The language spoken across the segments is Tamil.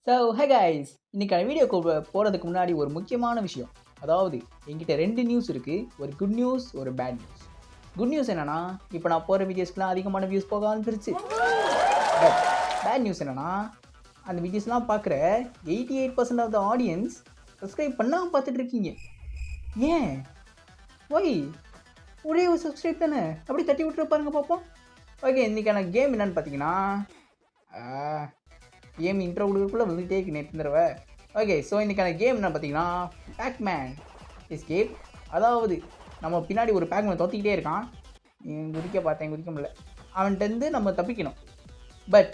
ஸோ ஹே கைஸ், இன்னைக்கான வீடியோக்கு போகிறதுக்கு முன்னாடி ஒரு முக்கியமான விஷயம். அதாவது என்கிட்ட 2 நியூஸ் இருக்குது. ஒரு குட் நியூஸ், ஒரு பேட் நியூஸ். குட் நியூஸ் என்னன்னா, இப்போ நான் போகிற வீடியோஸ்க்குலாம் அதிகமான வியூஸ் போக ஆரம்பிச்சிருச்சு. பட் பேட் நியூஸ் என்னன்னா, அந்த வீடியோஸ்லாம் பார்க்குற 88% ஆஃப் த ஆடியன்ஸ் சப்ஸ்கிரைப் பண்ணாமல் பார்த்துட்டு இருக்கீங்க. ஏன்? ஒய்? ஒரே ஒரு சப்ஸ்கிரைப் தானே, அப்படி தட்டி விட்டுற பாருங்க பார்ப்போம். ஓகே, இன்றைக்கான கேம் என்னன்னு பார்த்தீங்கன்னா, கேம் இன்ட்ரோ கொடுக்குறதுக்குள்ளே வந்துகிட்டே இருக்கு நேற்று தடவை. ஓகே, ஸோ இன்றைக்கான கேம் என்ன பார்த்தீங்கன்னா, பேக்மேன் எஸ்கேப். அதாவது நம்ம பின்னாடி ஒரு பேக்மேன் தோற்றிக்கிட்டே இருக்கான். குதிக்க குதிக்க முடியல. அவன்கிட்டருந்து நம்ம தப்பிக்கணும். பட்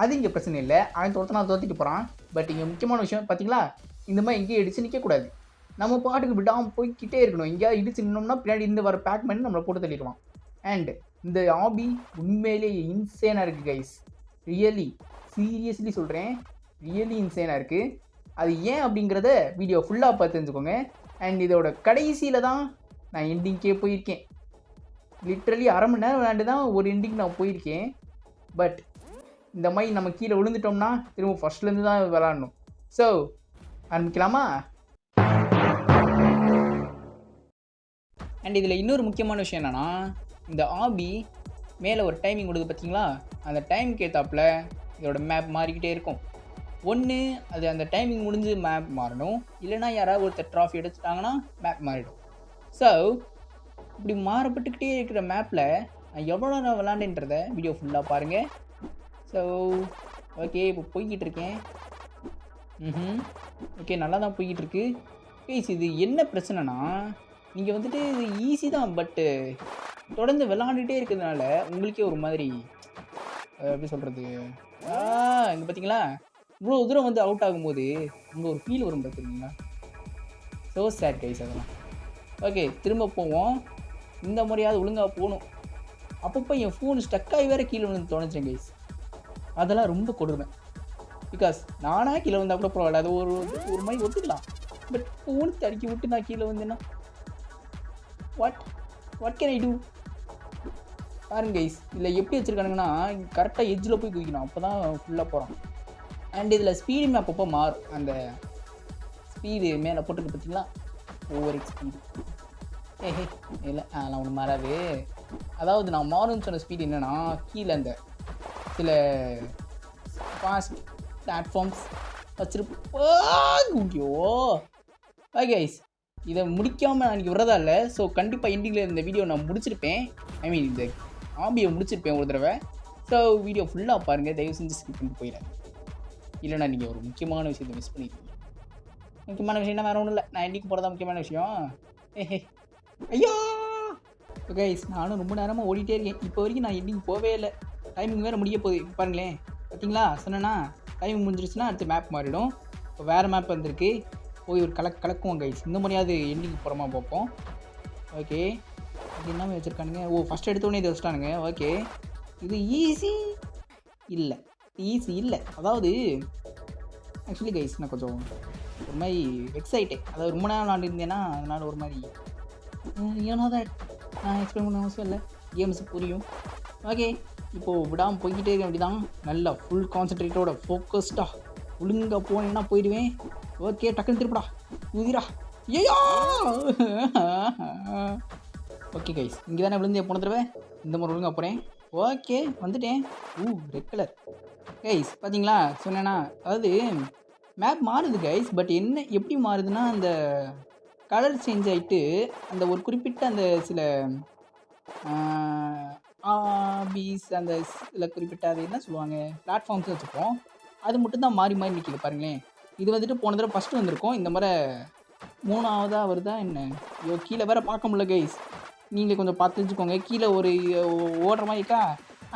அது இங்கே பிரச்சனை இல்லை, அவன் தோற்றிட்டு போகிறான். பட் இங்கே முக்கியமான விஷயம் பார்த்தீங்களா, இந்த மாதிரி எங்கேயும் இடிச்சு நிற்கக்கூடாது. நம்ம பாட்டுக்கு விடாமல் போய்கிட்டே இருக்கணும். எங்கேயாவது இடிச்சு நின்னோம்னா பின்னாடி இருந்து வர பேக்மேன் நம்மளை போட்டு தள்ளிடுவான். அண்ட் இந்த ஆபி உண்மையிலேயே இன்சேனாக இருக்குது கைஸ். ரியலி சீரியஸ்லி சொல்கிறேன், ரியலி இன்சேனாக இருக்குது. அது ஏன் அப்படிங்கிறத வீடியோ ஃபுல்லாக பார்த்து தெரிஞ்சுக்கோங்க. அண்ட் இதோட கடைசியில் தான் நான் எண்டிங்கே போயிருக்கேன். லிட்ரலி அரை மணி நேரம் விளையாண்டு தான் ஒரு எண்டிங் நான் போயிருக்கேன். பட் இந்த மாதிரி நம்ம கீழே விழுந்துட்டோம்னா திரும்ப ஃபஸ்ட்லேருந்து தான் விளாடணும். ஸோ ஆரம்பிக்கலாமா? அண்ட் இதில் இன்னொரு முக்கியமான விஷயம் என்னென்னா, இந்த ஆபி மேலே ஒரு டைமிங் கொடுக்குது பார்த்தீங்களா, அந்த டைமுக்கு ஏற்றாப்புல இதோட மேப் மாறிக்கிட்டே இருக்கும். ஒன்று அது அந்த டைமிங் முடிஞ்சு மேப் மாறணும், இல்லைனா யாராவது ஒருத்தர் ட்ராஃபி எடுத்துட்டாங்கன்னா மேப் மாறிடும். ஸோ இப்படி மாறப்பட்டுக்கிட்டே இருக்கிற மேப்பில் நான் எவ்வளோ நான் விளாண்டுன்றதை வீடியோ ஃபுல்லாக பாருங்கள். ஸோ ஓகே, இப்போ போய்கிட்டு இருக்கேன். ஓகே, நல்லா தான் போய்கிட்டு இருக்கு. கைஸ், இது என்ன பிரச்சனைனா, நீங்கள் வந்துட்டு இது ஈஸி தான், பட்டு தொடர்ந்து விளாண்டுகிட்டே இருக்கிறதுனால உங்களுக்கே ஒரு மாதிரி எப்படி சொல்கிறது, இங்கே பார்த்தீங்களா இவ்வளோ தூரம் வந்து அவுட் ஆகும்போது அங்கே ஒரு ஃபீல் வரும் பார்த்துருக்கீங்களா. ஸோ சேட் கைஸ் அதெல்லாம். ஓகே, திரும்ப போவோம். இந்த முறையாவது ஒழுங்காக போகணும். அப்பப்போ என் ஃபோன் ஸ்டக்காகி வேறு கீழே வந்து தோணுச்சேன் கைஸ். அதெல்லாம் ரொம்ப கொடுமை. பிகாஸ் நானாக கீழே வந்தால் கூட பரவாயில்ல, அது ஒரு மாதிரி ஒத்துக்கலாம். பட் ஃபோன் தடுக்கி விட்டு நான் கீழே வந்தேன்னா வாட் கேன் ஐ டூ? பாருங்க கைஸ், இதில் எப்படி வச்சுருக்கானுங்கன்னா கரெக்டாக எட்ஜில் போய் குதிக்கணும், அப்போ தான் ஃபுல்லாக போகிறோம். அண்ட் இதில் ஸ்பீடுமே அப்பப்போ மாறும். அந்த ஸ்பீடு மேலே போட்டுருக்கு பார்த்தீங்களா, ஓவர் ஸ்பீடு. இல்லை அதெல்லாம் ஒன்று மாறாது. அதாவது நான் மாறும்னு சொன்ன ஸ்பீடு என்னென்னா, கீழே அந்த சில ஃபாஸ்ட் பிளாட்ஃபார்ம்ஸ் வச்சுருப்போ. ஓகே கைஸ், இதை முடிக்காமல் நான் இன்றைக்கி விரதா இல்லை. ஸோ கண்டிப்பாக எண்டிங்கில் இந்த வீடியோ நான் முடிச்சிருப்பேன். ஐ மீன் இந்த ஆபியை முடிச்சிருப்பேன் ஒரு தடவை. ஸோ வீடியோ ஃபுல்லாக பாருங்கள், தயவு செஞ்சு ஸ்கிப் பண்ணிட்டு போயிடாது. இல்லைனா நீங்கள் ஒரு முக்கியமான விஷயத்தை மிஸ் பண்ணிடுவீங்க. முக்கியமான விஷயம்னா வேறு ஒன்றும் இல்லை, நான் எண்டிக்கு போகிறதா முக்கியமான விஷயம். ஐயோ கைஸ், நானும் ரொம்ப நேரமாக ஓடிட்டே இருக்கேன். இப்போ வரைக்கும் நான் எண்டிங் போவே இல்லை. டைமிங் வேறு முடிய போகுது. பாருங்களேன், பார்த்தீங்களா, சொன்னேன்னா டைமிங் முடிஞ்சிருச்சுன்னா அடுத்து மேப் மாறிடும். இப்போ வேறு மேப் வந்திருக்கு, போய் ஒரு கலக்குவோம் கைஸ். இந்த மாதிரியாவது எண்டிங் போகிறோமா பார்ப்போம். ஓகே, இது எல்லாமே வச்சுருக்கானுங்க. ஃபஸ்ட் எடுத்தோடனே இதை வச்சுட்டானுங்க. ஓகே, இது ஈஸி இல்லை. அதாவது ஆக்சுவலி கைஸ், நான் கொஞ்சம் ஒரு மாதிரி எக்ஸைட்டேன். அதாவது ரொம்ப நேரம் விளாண்டுருந்தேன்னா அதனால் ஒரு மாதிரி ஏன்னா தான் நான் எக்ஸ்பிளைன் பண்ண அவசியம் இல்லை, கேம்ஸு புரியும். ஓகே, இப்போது விடாமல் போய்கிட்டே இருக்க வேண்டியதான். நல்லா ஃபுல் கான்சன்ட்ரேட்டோட ஃபோக்கஸ்டாக ஒழுங்காக போனேன்னா போயிடுவேன். ஓகே, டக்குன்னு திருப்படா, குதிரா. ஐயோ ஓகே கைஸ், இங்கே தானே விழுந்தே போன தடவை, இந்த மாதிரி ஒழுங்காக போகிறேன். ஓகே, வந்துட்டேன். ரெட் கலர் கைஸ், பார்த்தீங்களா, சொன்னேன்னா அதாவது மேப் மாறுது கைஸ். பட் என்ன எப்படி மாறுதுன்னா, அந்த கலர் சேஞ்ச் ஆகிட்டு அந்த ஒரு குறிப்பிட்ட அந்த சில ஆபீஸ் அந்த சில குறிப்பிட்ட அது என்ன சொல்லுவாங்க பிளாட்ஃபார்ம்ஸ் வச்சுப்போம், அது மட்டும் தான் மாறி நிற்கிது பாருங்களேன். இது வந்துட்டு போன தடவை ஃபஸ்ட்டு வந்திருக்கோம், இந்த மாதிரி 3ஆவதாக வருதா என்ன? ஐயோ, கீழே வேறு பார்க்க முடியல கைஸ். நீங்கள் கொஞ்சம் பார்த்து வச்சுக்கோங்க. கீழே ஒரு ஓடுற மாதிரி இருக்கா,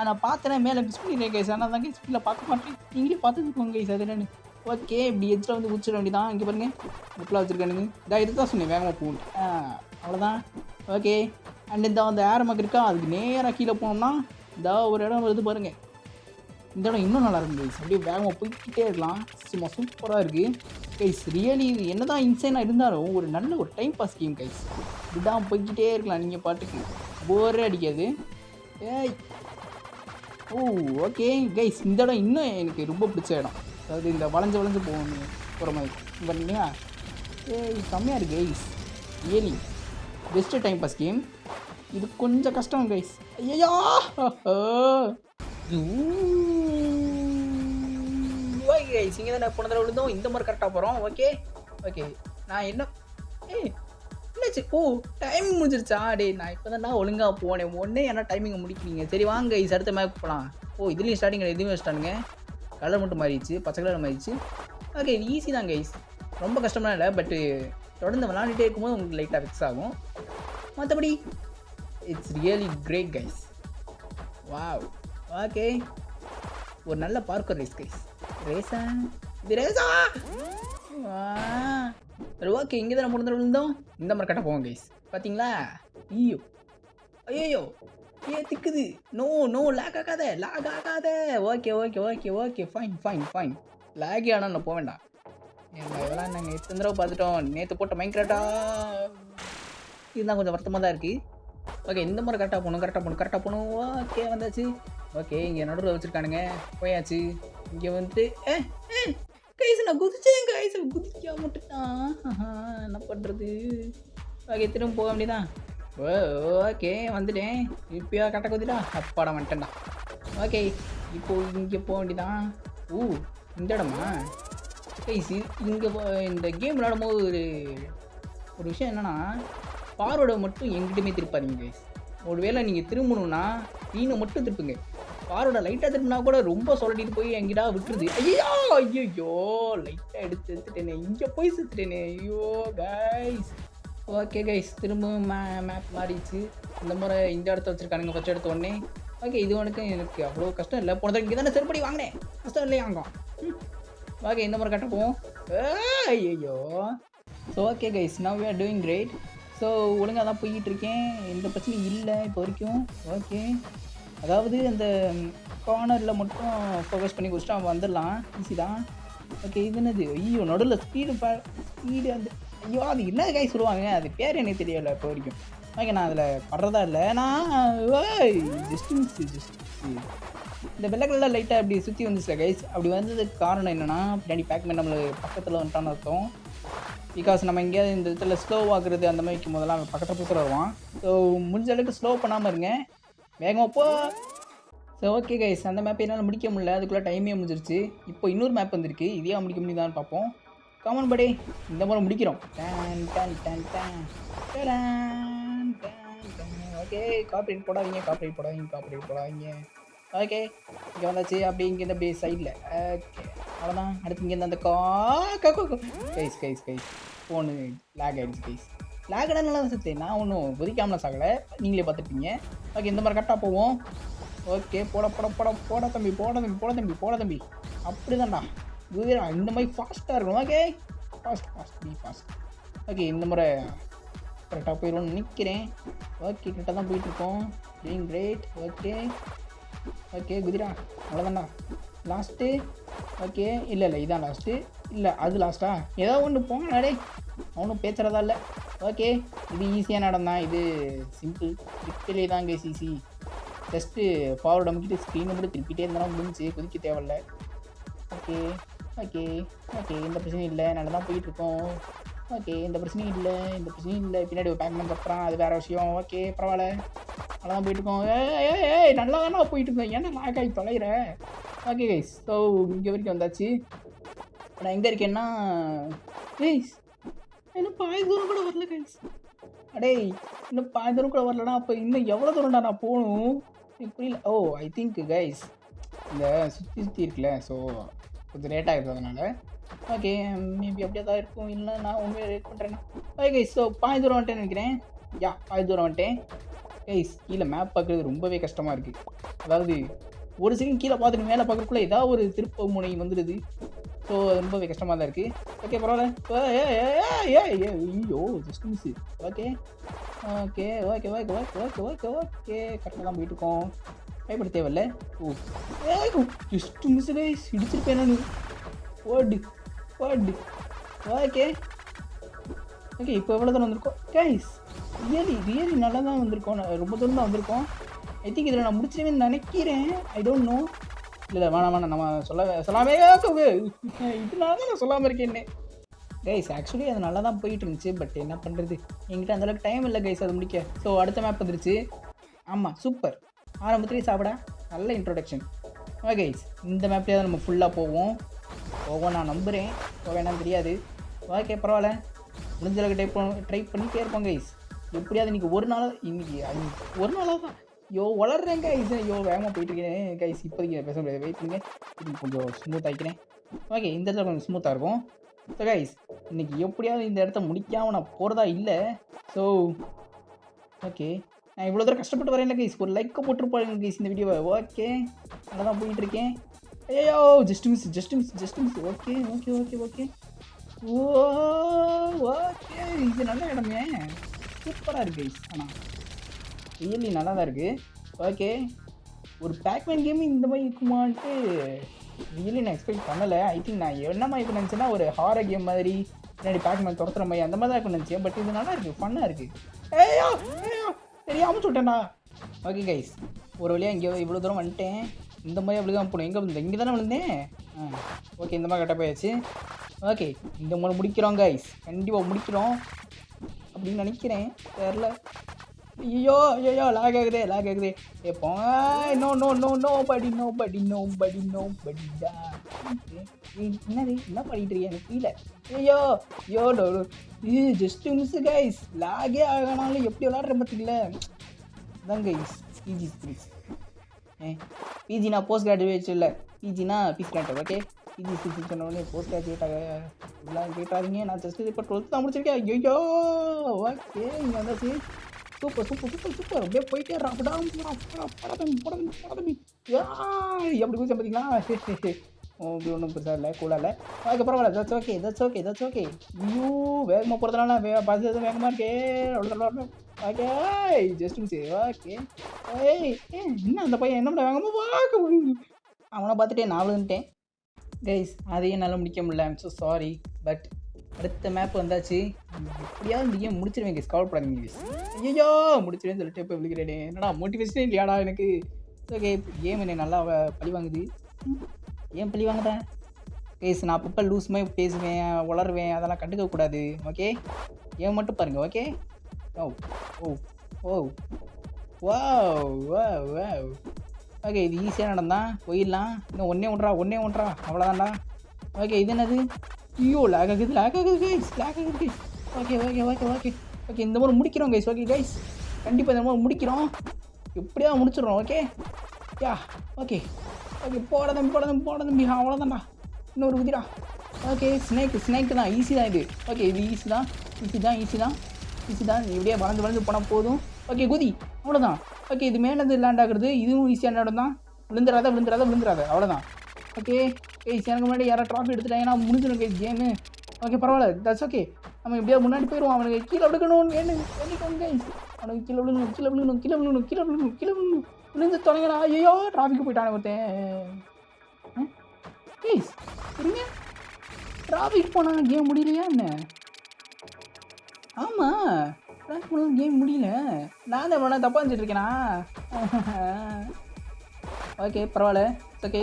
நான் பார்த்தேன்னா மேலே மிஸ் பண்ணிடுறேன் கைஸ். ஆனால் தான் கைஸ் கீழே பார்க்க மாட்டேன், நீங்களே பார்த்து வச்சுக்கோங்க கைஸ். அது என்னென்னு. ஓகே, இப்படி எட்ஜில் வந்து குதிச்சிட வேண்டியதான். இங்கே பாருங்கள், புக்கில் வச்சுருக்கானுங்க. இது தான் சொன்னேன், வேகமாக போகணும். அவ்வளோதான். ஓகே, அண்ட் இந்த அந்த ஏரமாக இருக்கா, அதுக்கு நேராக கீழே போனோம்னா இந்த ஒரு இடம் வருது பாருங்கள். இந்த இடம் இன்னும் நல்லா இருக்குது கைஸ். அப்படியே வேகமாக போய்கிட்டே இருக்கலாம், சும்மா சூப்பராக இருக்குது கைஸ். ரியலி என்ன தான் இன்சைனாக இருந்தாலும் ஒரு நல்ல ஒரு டைம் பாஸ் கேம் கைஸ். இப்படிதான் போய்கிட்டே இருக்கலாம், நீங்கள் பாட்டுக்கு போரே அடிக்காது. ஓகே கைஸ், இந்த இடம் இன்னும் எனக்கு ரொம்ப பிடிச்ச இடம். அதாவது இந்த வளைஞ்சு வளைஞ்சு போகணும் போகிற மாதிரி பார்த்தீங்களா? ஏய் செம்மையாக இருக்குது guys. Really best time pass game. இது கொஞ்சம் கஷ்டம் கைஸ். ஐயோ ஓகே கைஸ், இங்கே தான் போன தடவை விழுந்தோம். இந்த மாதிரி கரெக்டாக போகிறோம். Okay okay. நான் என்ன என்னாச்சு? ஓ டைம் முடிஞ்சிருச்சா? டே நான் இப்போ தான் ஒழுங்காக போனேன். ஒன்றே என்ன டைமிங்கை முடிக்கிறீங்க? சரி வாங்க கைஸ், அடுத்த மேப் போகலாம். ஓ இதுலேயும் ஸ்டார்டிங்கில் எதுவுமே வச்சிட்டானுங்க. கலர் மட்டும் மாறிடுச்சு, பச்சை கலர் மாறிடுச்சு. ஓகே ஈஸி தான் கைஸ், ரொம்ப கஷ்டமாக இல்லை. பட்டு தொடர்ந்து விளாண்டுட்டே இருக்கும்போது உங்களுக்கு லைட்டாக ஃபிக்ஸ் ஆகும். மற்றபடி it's really great guys. Wow. Okay ஒரு நல்ல பார்க்கர் ரேஸ் கைஸ். ரேஸா இது? ரேஸா? சரி ஓகே, இங்கே தான் போன விழுந்தோம். இந்த மாதிரி கட்ட போவோம் கைஸ். பார்த்தீங்களா? ஐயோ ஐயோ திக்குது. நோ நோ லேக் ஆகாத. Okay okay okay okay fine fine fine. லேகே ஆனால் நான் போக வேண்டாம். இதெல்லாம் நாங்கள் எத்தனை தடவை பார்த்துட்டோம். நேற்று போட்ட மைக்ராட்டா இதுதான் கொஞ்சம் வருத்தமாக தான் இருக்குது. ஓகே இந்த மாதிரி கரெக்டாக போகணும். ஓகே வந்தாச்சு. ஓகே இங்கே நடுவில் வச்சுருக்கானுங்க. போயாச்சு. இங்கே வந்துட்டு கைஸ் நான் குதிச்சேன் கைஸ். குதிக்க மட்டும்தான் என்ன பண்ணுறது? ஓகே திரும்ப போக வேண்டியதான். ஓகே வந்துட்டேன். இப்போயா கரெக்டாக குதிடா. அப்பாடா வந்துட்டேன்டா. ஓகே இப்போ இங்கே போக வேண்டியதான். இந்த இடமா கைஸ்? இங்கே இந்த கேம் விளாடும் போது ஒரு விஷயம் என்னென்னா, ஃபார்வர்டை மட்டும் எங்கிட்டுமே திருப்பாதீங்க கைஸ். ஒரு வேளை நீங்கள் திரும்பணுன்னா நீனை மட்டும் திருப்புங்க. ஃபார்வர்டை லைட்டாக திரும்பினா கூட ரொம்ப சொல்லிட்டு போய் எங்கிட்டா விட்டுருது. ஐயோ லைட்டாக எடுத்துட்டேனே, இங்கே போய் சுற்றுட்டேனே. ஐயோ கைஸ். ஓகே கைஸ் திரும்பவும் மேப் மாறிடுச்சு. இந்த முறை இந்த இடத்த வச்சுருக்கானுங்க ஃபஸ்ட் எடுத்த உடனே. ஓகே இது எனக்கு அவ்வளோ கஷ்டம் இல்லை. போனது இங்கே தானே செருப்படி வாங்கினேன். கஷ்டம் இல்லையா அங்கே? ஓகே இந்த முறை கட்டப்போம். ஐயோ. So okay guys, now we are doing great. So ஒழுங்காக தான் போய்கிட்டு இருக்கேன். எந்த பிரச்சனையும் இல்லை இப்போ வரைக்கும். ஓகே அதாவது அந்த கார்னரில் மட்டும் ஃபோக்கஸ் பண்ணி குடிச்சிட்டு அவன் வந்துடலாம். ஈஸி தான். ஓகே இது என்னது? ஐயோ நடுவில் ஸ்பீடு அந்த ஐயோ அது என்ன கைஸ் சொல்லுவாங்க, அது பேர் எனக்கு தெரியலை இப்போ வரைக்கும். ஓகே நான் அதில் படுறதா இல்லை. நான் ஜஸ்ட் இந்த வெள்ளை கலரில் லைட்டாக அப்படி சுற்றி வந்துச்சுல கைஸ். அப்படி வந்ததுக்கு காரணம் என்னென்னா, பின்னாடி பேக்மேன் நம்மளுக்கு பக்கத்தில் வந்துட்டான்னு அர்த்தம். பிகாஸ் நம்ம எங்கேயாவது இந்த இடத்துல ஸ்லோ ஆகுறது அந்த மாதிரி வைக்கும் போதெல்லாம் அவன் பக்கத்தில் பக்கத்தில் வருவான். ஸோ முடிஞ்ச அளவுக்கு ஸ்லோ பண்ணாமல் இருங்க, வேகமாக போ. ஸோ ஓகே கைஸ், அந்த மேப்பை என்னால் முடிக்க முடியல. அதுக்குள்ளே டைமே முடிஞ்சிருச்சு. இப்போ இன்னொரு மேப் வந்திருக்கு. இதையா முடிக்க முடியுதான்னு பார்ப்போம். காமன் படே இந்த முறை முடிக்கிறோம். ஓகே காப்பரேட் போடாதீங்க. ஓகே இங்கே வந்தாச்சு. அப்படி இங்கேருந்து அப்படியே சைடில். ஓகே அவ்வளோதான். அடுத்து இங்கேருந்து அந்த கைஸ் ஃபோனு லேக் ஆகிடுச்சு கைஸ். லேக் ஆகிட நல்லா தான் சத்து. நான் ஒன்றும் குதிக்காமல் சாகலை, நீங்களே பார்த்துருப்பீங்க. ஓகே இந்த மாதிரி கரெக்டாக போவோம். ஓகே போட தம்பி. அப்படி தான்டா இந்த மாதிரி ஃபாஸ்ட்டாக இருக்கணும். Okay fast. ஓகே இந்த முறை கரெக்டாக போயிடுவோம்னு நினைக்கிறேன். ஓகே கரெக்டாக தான் போயிட்டுருக்கோம். Doing great. ஓகே குதிரா அவ்வளோதான்டா லாஸ்ட்டு. ஓகே இல்லை இதான் லாஸ்ட்டு. இல்லை அது லாஸ்ட்டா? ஏதோ ஒன்று போங்க டே, அவனும் பேசுகிறதா இல்லை. ஓகே இது ஈஸியான இடம் தான். இது சிம்பிள் ட்ரிப்பிலே தான் கைஸ் ஈஸி. ஜஸ்ட்டு ஃபார்வர்ட் அமுக்கிட்டு ஸ்க்ரீனை மட்டும் திருப்பிட்டே இருந்தாலும் முடிஞ்சு, குதிக்க தேவையில்லை. ஓகே எந்த பிரச்சனையும் இல்லை, நல்லா தான் போயிட்டுருக்கோம். ஓகே எந்த பிரச்சனையும் இல்லை. பின்னாடி ஒரு பேக்மேன் கப்புறான், அது வேறு விஷயம். ஓகே பரவாயில்ல, நல்லா தான் போயிட்டுருக்கோம். நல்லா தானே போயிட்டுருக்கோம், ஏன்னா லாக் ஆகி தொலைகிற. ஓகே கைஸ் ஸோ இங்கே வரைக்கும் வந்தாச்சு. நான் எங்கே இருக்கேன்னா கைஸ் இன்னும் பாதி தூரம் கூட வரல கைஸ். இன்னும் பாதி தூரம் கூட வரலனா அப்போ இன்னும் எவ்வளோ தூரம்டா நான் போகணும் எனக்கு புரியல. ஐ திங்க் கைஸ் இந்த சுற்றி இருக்குல்ல, ஸோ கொஞ்சம் லேட் ஆகிடுது அதனால். ஓகே மேபி அப்படியே தான் இருக்கும், இல்லை நான் உண்மையாக ரேட் பண்ணுறேன்னா. ஓகே கைஸ் ஸோ பாதி தூரம் வந்துட்டேன்னு நினைக்கிறேன். பாதி தூரம் வந்துட்டேன் கைஸ். கீழே மேப் பார்க்குறது ரொம்பவே கஷ்டமாக இருக்குது. அதாவது ஒரு செகண்ட் கீழே பார்த்துட்டு மேலே பார்க்குறக்குள்ளே ஏதாவது ஒரு திருப்ப முனை வந்துடுது. ஸோ ரொம்பவே கஷ்டமாக தான் இருக்குது. ஓகே பரவாயில்ல. ஐயோ ஜஸ்ட் மிஸ். ஓகே கரெக்டாக தான் போயிட்டுருக்கோம். பயப்பட தேவையில்ல. ஜஸ்ட் மிஸ் கைஸ், இடிச்சிருப்பேன் நான். ஓடு. ஓகே இப்போ எவ்வளோ தூரம் வந்திருக்கோம் கைஸ்? ரியலி நல்லா தான் வந்திருக்கோம். ரொம்ப தூரம் தான் வந்திருக்கோம். ஐ திங்க் இதில் நான் முடிச்சிருவேன்னு நினைக்கிறேன். I don't know. இல்லை வேணாம் நம்ம சொல்லாமே இதனால தான் நான் சொல்லாமல் இருக்கேன்னு. கைஸ் ஆக்சுவலி அது நல்லா தான் போயிட்டு இருந்துச்சு. பட் என்ன பண்ணுறது, என்கிட்ட அந்தளவுக்கு டைம் இல்லை கைஸ் அது முடிக்க. ஸோ அடுத்த மேப் வந்துருச்சு. ஆமாம் சூப்பர், ஆரம்பத்துலேயே சாப்பிடா நல்ல இன்ட்ரோடக்ஷன். ஓகே கைஸ், இந்த மேப்லேயே தான் நம்ம ஃபுல்லாக போவோம் நான் நம்புகிறேன். வேணாம் தெரியாது. ஓகே பரவாயில்ல, முடிஞ்சளவுக்கு ட்ரை பண்ணிட்டே இருப்போம் கைஸ். எப்படியாவது இன்றைக்கி ஒரு நாளாக தான் வளர்றேன் கைஸ். வேகமாக போயிட்டுருக்கேன் கைஸ். இப்போதைக்கு பேச முடியாது, வெயிட் பண்ணுங்க. இது கொஞ்சம் ஸ்மூத் ஆகிக்கிறேன். ஓகே, இந்த இடத்துல கொஞ்சம் ஸ்மூத்தாக இருக்கும். ஸோ கைஸ், இன்றைக்கி எப்படியாவது இந்த இடத்த முடிக்காமல் நான் போகிறதா இல்லை. ஸோ ஓகே, நான் இவ்வளோ தூரம் கஷ்டப்பட்டு வரேன் இல்லை கைஸ். ஒரு லைக்கை போட்டுருப்பாங்க கைஸ் இந்த வீடியோவை. ஓகே, நல்லா தான் போயிட்டுருக்கேன். ஐயோ ஜஸ்ட் மிஸ். ஓகே ஓகே, இது நல்ல இடமே, சூப்பராக இருக்குது கைஸ். ஆனால் ரியலி நல்லா தான் இருக்குது. ஓகே, ஒரு பேக்மேன் கேமு இந்த மாதிரி இருக்குமான்ட்டு ரியலி நான் எக்ஸ்பெக்ட் பண்ணலை. ஐ திங்க் நான் என்ன மாதிரி இப்போ நினச்சேன்னா ஒரு ஹாரர் கேம் மாதிரி, பின்னாடி பேக்மேன் துரத்துற மாதிரி அந்த மாதிரி தான் இருக்கும் நினச்சேன். பட் இது நல்லா இருக்குது, ஃபன்னாக இருக்குது. ஐயோ தெரியாமல் சொல்லிட்டேண்ணா. ஓகே கைஸ், ஒரு வழியாக இங்கே இவ்வளோ தூரம் வந்துட்டேன். இந்த மாதிரி அப்படி தான் போகணும். இங்கே தானே விழுந்தேன். ஓகே, இந்த மாதிரி கரெக்டாக போயாச்சு. ஓகே, இந்த மாதிரி முடிக்கிறோம் கைஸ், கண்டிப்பாக முடிக்கிறோம் அப்படின்னு நினைக்கிறேன். தெரில. ஐயோ லாக் ஆகுது. போங்க. நோபடி என்னது என்ன பண்ணிட்டு இருக்கேன் எனக்கு புரியல. ஐயோ ஜஸ்ட் மிஸ் கைஸ். லாகே ஆகனாலும் எப்படி விளாட்ற பார்த்தீங்களா அதான் கைஸ். பிஜி நான் போஸ்ட் கிராஜுவேட் இல்லை, பிஜினா பீஸ் கிராண்டட். ஓகே, பிஜி சொன்னோடனே போஸ்ட் கிராஜுவேட் கேட்டாதீங்க. நான் ஜஸ்ட் இப்போ 12th தான் முடிச்சிருக்கேன். ஐயோ ஓகே, இங்கே வந்தாச்சு. சூப்பர் அப்படியே போயிட்டே எப்படி குதிச்சேன் பார்த்தீங்களா. அப்படி ஒன்றும் பெருசாக இல்லை, கூடாக இல்லை. அதுக்கப்புறம் வரல. That's okay. ஐயோ வேகமாக போகிறதுனால பஸ் எதுவும் வேகமாக இருக்கே. Okay just miss. ஓகே என்ன அந்த பையன் என்ன பண்ண வேகமாக பார்க்க, அவனை பார்த்துட்டே நான் விழுந்துட்டேன் கைஸ். அதையும் என்னால் முடிக்க முடியல. I'm so sorry. பட் அடுத்த மேப் வந்தாச்சு. எப்படியாவது இந்த கேம் முடிச்சிருவேன் கைஸ், கவலைப்படாதீங்க கைஸ். ஐயோ முடிச்சிருவேன்னு சொல்லிட்டு இப்போ விழுக்கிறேனே. என்னடா மோட்டிவேஷனே இல்லையாடா எனக்கு. ஓகே, கேம் என்னை நல்லா பழி வாங்குது. ஏன் பழி வாங்குதேன் கைஸ்? நான் அப்பப்போ லூஸ் மாதிரி பேசுவேன், வளருவேன், அதெல்லாம் கண்டுக்கக்கூடாது. ஓகே, ஏன் மட்டும் பாருங்கள். ஓகே, ஓகே, இது ஈஸியாக நடந்தான் போயிடலாம். இன்னும் ஒன்றே ஒன்றா அவ்வளோதான்டா. ஓகே, இது என்னது? ஐயோ லேக் ஆகுது கைஸ். ஓகே, இந்த மாதிரி முடிக்கிறோம் கைஸ். ஓகே கைஸ், கண்டிப்பாக இந்த மாதிரி முடிக்கிறோம். எப்படியாவது முடிச்சிடுறோம். ஓகே போட தம்பி அவ்வளோதான்டா. இன்னொரு குதிரா. ஓகே, ஸ்னேக்கு தான், ஈஸி தான் இது. ஓகே, இது ஈஸி தான். இப்படியே வளர்ந்து போனால் போதும். ஓகே, குதி, அவ்வளோதான். ஓகே, இது மேலேருந்து லேண்ட் ஆகுறது, இதுவும் ஈஸியான இடம் தான். விழுந்துடாத அவ்வளோதான். ஓகே கைஸ், எனக்கு முன்னாடி யாராவது ட்ராஃபி எடுத்துட்டாங்கன்னா முடிஞ்சிடும் கைஸ் கேமு. ஓகே பரவாயில்ல, தட்ஸ் ஓகே. நம்ம எப்படியா முன்னாடி போயிடுவோம். அவனுக்கு கீழே விழுக்கணும்னு வேணும் கைஸ். அவனுக்கு கீழே விழுந்து தொடங்கினா. ஐயோ டிராஃபிக்கு போயிட்டானே ஒருத்தன் கைஸ். இருங்க, டிராஃபிக் போனாங்க கேம் முடியலையா என்ன? ஆமாம், டிராஃபிக் போனாலும் கேம் முடியல. நான் தான் வேணா தப்பாக இருந்துட்டு இருக்கேனா? ஓகே பரவாயில்ல, ஓகே.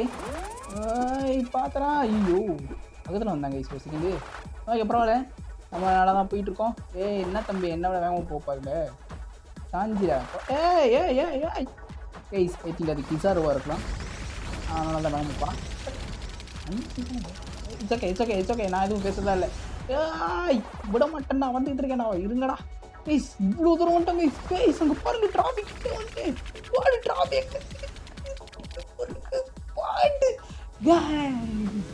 பார்த்தா ஐயோ பக்கத்தில் வந்தாங்க கைஸ் ஒரு செகண்டு. ஓகே பரவாயில்ல, நம்ம நல்லா தான் போயிட்டுருக்கோம். என்ன தம்பி, என்ன விட வேகமாக போப்பாருல சாஞ்சிரா. கைஸ் ஐ திங்க் அது கிசாருவாக இருக்கலாம். அதனால தான் வேகமாக போகிறான். It's okay. நான் எதுவும் பேசுறதா இல்லை. விட மாட்டேன், நான் வந்துட்டு இருக்கேன். இருங்கடா கைஸ், இவ்வளோ தூரம் வந்துட்டேன் கைஸ். அங்கே பாருங்க டிராஃபிக் வந்துட்டேன்.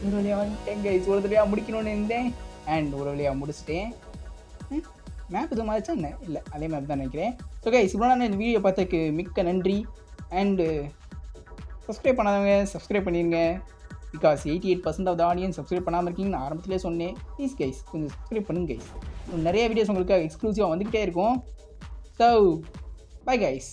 ஒரு வழியாக வந்துட்டேன் கைஸ். ஒரு வழியாக முடிக்கணும்னு இருந்தேன் அண்ட் ஒரு வழியாக முடிச்சிட்டேன். மேப் இது மாதிரிச்சா என்ன? இல்லை, அதே மேப் தான் நினைக்கிறேன். ஸோ கைஸ், இவ்வளோ நான் இந்த வீடியோ பார்த்ததுக்கு மிக்க நன்றி. அண்டு சப்ஸ்கிரைப் பண்ணாதவங்க சப்ஸ்கிரைப் பண்ணிடுங்க. Because 88% of the audience subscribe பண்ணாமல் இருக்கீங்கன்னு நான் ஆரம்பத்திலே சொன்னேன். ப்ளீஸ் கைஸ், கொஞ்சம் சப்ஸ்கிரைப் பண்ணுங்க கைஸ். நிறைய வீடியோஸ் உங்களுக்கு எக்ஸ்க்ளூசிவாக வந்துக்கிட்டே இருக்கும். So bye guys.